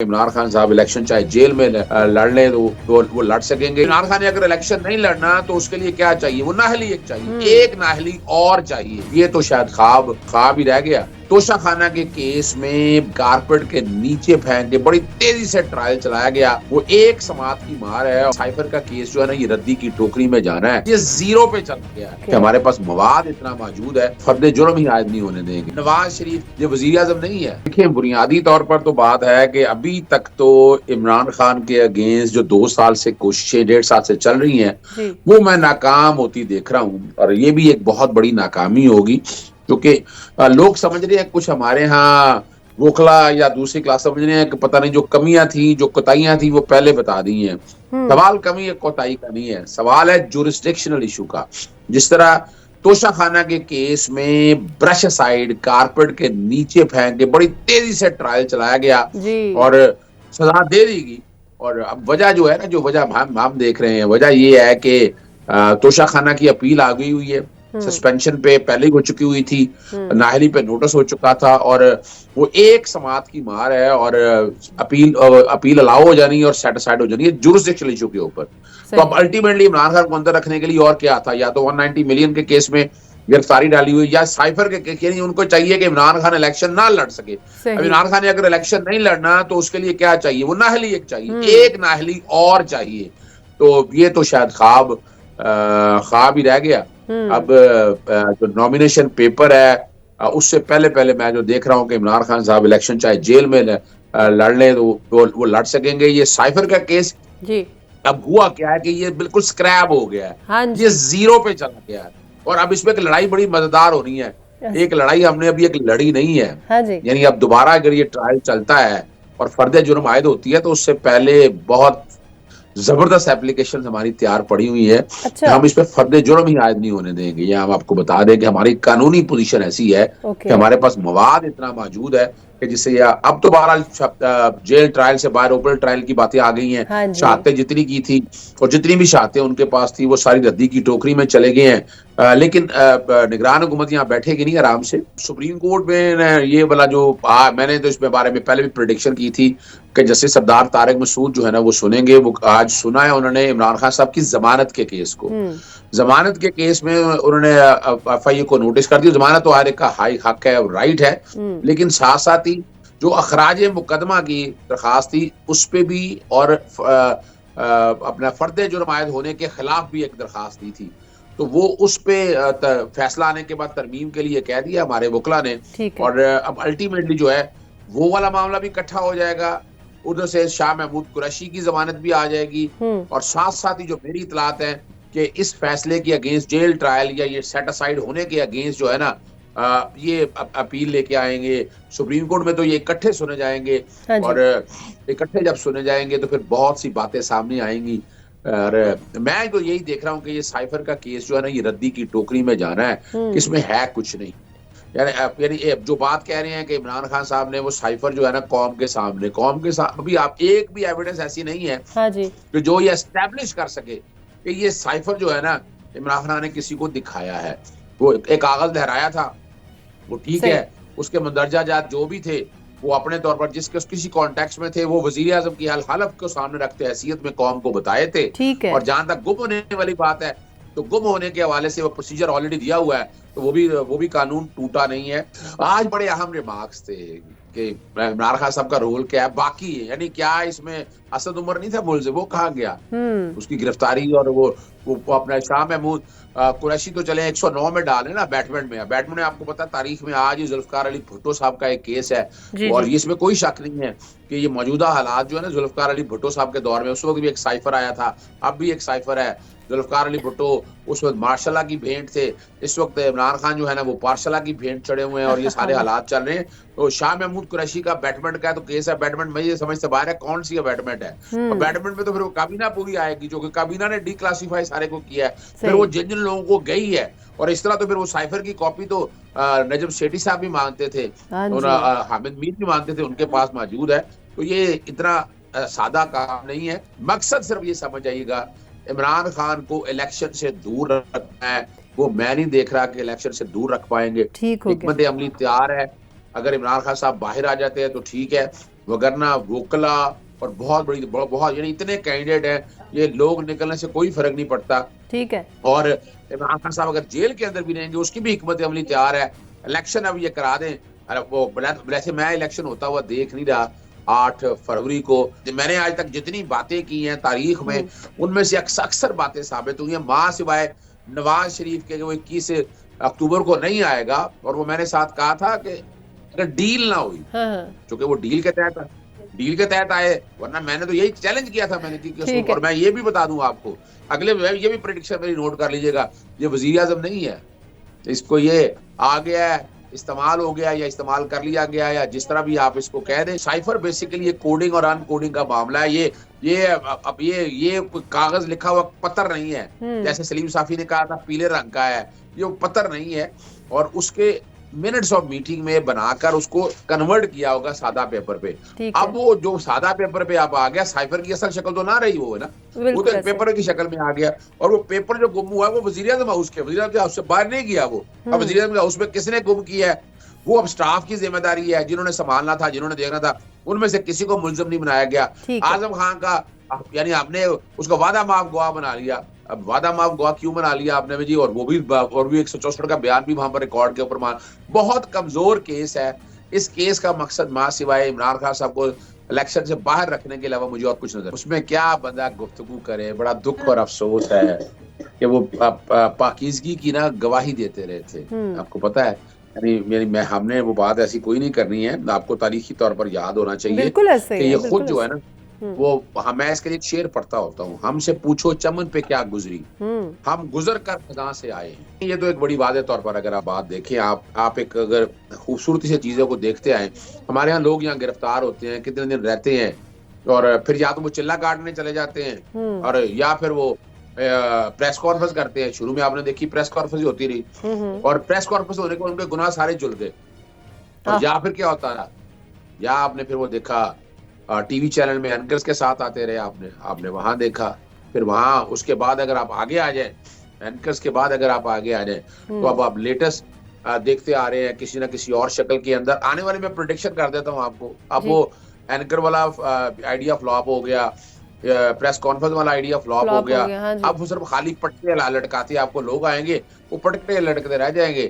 इमरान खान साहब इलेक्शन चाहे जेल में लड़ लें तो वो लड़ सकेंगे। इमरान खान ने अगर इलेक्शन नहीं लड़ना तो उसके लिए क्या चाहिए? वो नाहली एक चाहिए, एक नाहली और चाहिए। ये तो शायद ख्वाब ही रह गया। तोशा खाना के केस में कारपेट के नीचे फेंक के बड़ी तेजी से ट्रायल चलाया गया। वो एक समात की मार है और साइफर का केस जो है ना, ये रद्दी की टोकरी में जाना है। ये जीरो पे चल गया है कि हमारे पास मवाद इतना मौजूद है, फर्द जुर्म ही आयद नहीं होने देंगे। नवाज शरीफ ये वजीर आजम नहीं है। देखिए, बुनियादी तौर पर तो बात है कि अभी तक तो इमरान खान के अगेंस्ट जो 2 साल से कोशिशें, 1.5 साल से चल रही हैं, वो मैं नाकाम होती देख रहा हूँ और ये भी एक बहुत बड़ी नाकामी होगी, क्योंकि लोग समझ रहे हैं कुछ हमारे यहाँ वोकला या दूसरी क्लास समझ रहे हैं कि पता नहीं जो कमियां थी, जो कोताहियां थी, वो पहले बता दी हैं। सवाल कमी या कोताही का नहीं है, सवाल है जुरिस्डिक्शनल इशू का। जिस तरह तोशा खाना के केस में ब्रश साइड कारपेट के नीचे फेंक के बड़ी तेजी से ट्रायल चलाया गया और सजा दे दी गई। और अब वजह जो है ना, जो वजह हम देख रहे हैं, वजह ये है कि तोशा खाना की अपील आ गई हुई है, सस्पेंशन पे पहले ही हो चुकी हुई थी, नाहली पे नोटिस हो चुका था और वो एक समात की मार है और अपील अलाउ हो जानी है और सेटिस्फाइड हो जानी है जुरिस्डिक्शनल इशू के ऊपर। तो अब अल्टीमेटली इमरान खान को अंदर रखने के लिए और क्या था? या तो 190 मिलियन के केस में गिरफ्तारी डाली हुई, या साइफर के यानी उनको चाहिए कि इमरान खान इलेक्शन ना लड़ सके। अब इमरान खान ने अगर इलेक्शन नहीं लड़ना तो उसके लिए क्या चाहिए? वो नाहली एक चाहिए, एक नाहली और चाहिए। तो ये तो शायद ख्वाब ही रह गया। अब जो नॉमिनेशन पेपर है, उससे पहले मैं जो देख रहा हूँ कि इमरान खान साहब इलेक्शन चाहे जेल में लड़ लें तो वो लड़ सकेंगे। ये साइफर का केस जी अब हुआ क्या है कि ये बिल्कुल स्क्रैप हो गया है, ये जीरो पे चला गया है और अब इसमें एक लड़ाई बड़ी मजेदार हो रही है। एक लड़ाई हमने अभी एक लड़ी नहीं है, यानी अब दोबारा अगर ये ट्रायल चलता है और फर्द जुर्म आयद होती है तो उससे पहले बहुत जबरदस्त एप्लीकेशन हमारी तैयार पड़ी हुई है। अच्छा। हम इस पे फर्द जुर्म ही आयद नहीं होने देंगे। ये हम आपको बता दें कि हमारी कानूनी पोजीशन ऐसी है कि हमारे पास मवाद इतना मौजूद है कि जिससे अब तो बहरहाल जेल ट्रायल से बाहर ओपन ट्रायल की बातें आ गई हैं। शहादतें जितनी की थी और जितनी भी शहादतें उनके पास थी वो सारी रद्दी की टोकरी में चले गए हैं। लेकिन निगरान हुकूमत यहाँ बैठेगी नहीं आराम से। सुप्रीम कोर्ट में ये वाला जो मैंने तो इसमें बारे में पहले भी प्रेडिक्शन की थी कि जस्टिस सरदार तारिक मसूद जो है ना वो सुनेंगे। वो आज सुना है उन्होंने इमरान खान साहब की जमानत के केस को। जमानत के केस में उन्होंने एफआईए को नोटिस कर दिया। जमानत तो हर एक का हाई हक है, राइट है, लेकिन साथ साथ ही जो अखराज मुकदमा की दरखास्त थी उस पे भी और अपना फर्द जुर्म आयद होने के खिलाफ भी एक दरखास्त दी थी। तो वो उस पे फैसला आने के बाद तरमीम के लिए कह दिया हमारे वकला ने। और अब अल्टीमेटली जो है वो वाला मामला भी इकट्ठा हो जाएगा। उधर से शाह महमूद कुरैशी की जमानत भी आ जाएगी और साथ साथ ही जो मेरी इतलात है कि इस फैसले के अगेंस्ट जेल ट्रायल या ये सेट असाइड होने के अगेंस्ट जो है ना ये अपील लेके आएंगे सुप्रीम कोर्ट में। तो ये इकट्ठे सुने जाएंगे और इकट्ठे जब सुने जाएंगे तो फिर बहुत सी बातें सामने आएंगी। और मैं तो यही देख रहा हूँ कि ये साइफर का केस जो है ना, ये रद्दी की टोकरी में जाना है, इसमें है कुछ नहीं। यानी जो बात कह रहे हैं कि इमरान खान साहब ने वो साइफर जो है ना कौम के सामने अभी आप एक भी एविडेंस ऐसी नहीं है कि जो ये एस्टेब्लिश कर सके कि ये साइफर जो है ना इमरान खान ने किसी को दिखाया है। वो एक कागज लहराया था, वो ठीक है, उसके मंदरजा जात जो भी थे वो अपने तौर पर किसी कॉन्टेक्स्ट में थे, वो वजीर आजम की हलफ को सामने रखते हैसियत में कौम को बताए थे। और जहां तक गुम होने वाली बात है तो गुम होने के हवाले से वो प्रोसीजर ऑलरेडी दिया हुआ है, तो वो भी कानून टूटा नहीं है। आज बड़े अहम रिमार्क्स थे कि इमरान खान साहब का रोल क्या है, बाकी है यानी क्या इसमें असद उमर नहीं था मुलजिम, वो कहाँ गया, उसकी गिरफ्तारी। और वो अपना शाह महमूद कुरैशी तो चले 109 में डाले ना, बैटमैन में आपको पता तारीख में आज ही जुल्फकार अली भुट्टो साहब का एक केस है और इसमें कोई शक नहीं है कि ये मौजूदा हालात जो है ना जुल्फकार अली भुट्टो साहब के दौर में, उस वक्त भी एक साइफर आया था, अब भी एक साइफर है। जुल्फकार अली भुट्टो उस वक्त मार्शला की भेंट थे, इस वक्त इमरान खान जो है ना वो पार्शला की भेंट चढ़े हुए हैं और ये सारे हालात चल रहे हैं। तो शाह महमूद कुरैशी का बैटमेंट का तो केस है, बैटमेंट में ये समझ से बाहर है कौन सी बैटमेंट है। और बैटमेंट में तो फिर वो काबीना पूरी आएगी जो कि काबीना ने डिक्लासिफाई सारे को किया है, फिर वो जिन जिन लोगों को गई है। और इस तरह तो फिर वो साइफर की कॉपी तो नजम सेठी साहब भी मांगते थे और हामिद मीर भी मांगते थे, उनके पास मौजूद है। तो ये इतना सादा काम नहीं है। मकसद सिर्फ ये समझ आइएगा, इमरान खान को इलेक्शन से दूर रखना है। वो मैं नहीं देख रहा कि इलेक्शन से दूर रख पाएंगे। हिकमत अमली तैयार है, अगर इमरान खान साहब बाहर आ जाते हैं तो ठीक है, वगरना वोकला और बहुत यानी इतने कैंडिडेट हैं, ये लोग निकलने से कोई फर्क नहीं पड़ता। ठीक है। और इमरान खान साहब अगर जेल के अंदर भी रहेंगे उसकी भी हिकमत अमली तैयार है। इलेक्शन अब ये करा दें। अरे वो वैसे मैं इलेक्शन होता हुआ देख नहीं रहा 8 फरवरी को। मैंने आज तक जितनी बातें की हैं तारीख में, उनमें से अक्सर बातें साबित हुई हैं, मां सिवाय नवाज शरीफ के वो 21 अक्टूबर को नहीं आएगा। और वो मैंने साथ कहा था कि अगर डील ना हुई, क्योंकि वो डील के तहत आए, वरना मैंने तो यही चैलेंज किया था मैंने कि और मैं ये भी बता दूं आपको, अगले ये भी प्रेडिक्शन मेरी नोट कर लीजिएगा, ये वजीर आजम नहीं है, इसको ये आ गया है, इस्तेमाल हो गया या इस्तेमाल कर लिया गया, या जिस तरह भी आप इसको कह दें। साइफर बेसिकली ये कोडिंग और अनकोडिंग का मामला है। ये कोई कागज लिखा हुआ पत्थर नहीं है, जैसे सलीम साफी ने कहा था पीले रंग का है, ये पत्थर नहीं है। और उसके मिनट्स ऑफ मीटिंग में बनाकर उसको कन्वर्ट किया होगा सादा पेपर पे। अब वो जो सादा पेपर पे अब आ गया, साइफर की असल शक्ल तो ना रही वो है ना, वो तो एक पेपर की शक्ल में आ गया। और वो पेपर जो गुम हुआ है वो वजीर आजम हाउस से बाहर नहीं गया वो। अब वजीर आजम हाउस में किसने गुम किया है, वो अब स्टाफ की जिम्मेदारी है, जिन्होंने संभालना था, जिन्होंने देखना था, उनमें से किसी को मुलजिम नहीं बनाया गया। आजम खान का यानी आपने उसका वादा माफ गवाह बना लिया। अब वादा माफ गवाह क्यों बना लिया आपने जी, और वो भी 164 का बयान भी वहां पर रिकॉर्ड के ऊपर बहुत कमजोर केस है। इस केस का मकसद मां सिवाय इमरान खान साहब को इलेक्शन से बाहर रखने के अलावा मुझे और कुछ नजर, उसमें क्या बंदा गुफ्तगू करे। बड़ा दुख और अफसोस है कि वो पाकीज़गी की ना गवाही देते रहे थे। आपको पता है, यानी हमने वो बात ऐसी कोई नहीं करनी है, आपको तारीखी तौर पर याद होना चाहिए कि ये खुद जो है ना वो मैं इसके लिए शेर पढ़ता होता हूँ, हमसे पूछो चमन पे क्या गुजरी, हम गुजर कर खजा से आए हैं। ये तो एक बड़ी वादे तौर पर अगर आप बात देखें, आप एक अगर खूबसूरती से चीजों को देखते आए, हमारे यहाँ लोग यहाँ गिरफ्तार होते हैं, कितने दिन रहते हैं, और फिर या तो वो चिल्ला काटने चले जाते हैं, और या फिर वो प्रेस कॉन्फ्रेंस करते हैं। शुरू में आपने देखी प्रेस कॉन्फ्रेंस होती रही, और प्रेस कॉन्फ्रेंस होने के उनके गुनाह सारे जुल गए। और या फिर क्या होता रहा, या आपने फिर वो देखा टीवी चैनल में एंकर्स के साथ आते रहे, आपने वहां देखा। फिर वहां उसके बाद अगर आप आगे आ जाए, एंकर्स के बाद अगर आप आगे आ जाए, तो अब आप लेटेस्ट देखते आ रहे हैं किसी ना किसी और शक्ल के अंदर आने वाले। मैं प्रेडिक्शन कर देता हूँ आपको, अब वो एंकर वाला आइडिया फ्लॉप हो गया, प्रेस कॉन्फ्रेंस वाला आइडिया फ्लॉप हो गया। अब वो सिर्फ खाली पटके लटकाते आपको लोग आएंगे, वो पटके लटकते रह जाएंगे,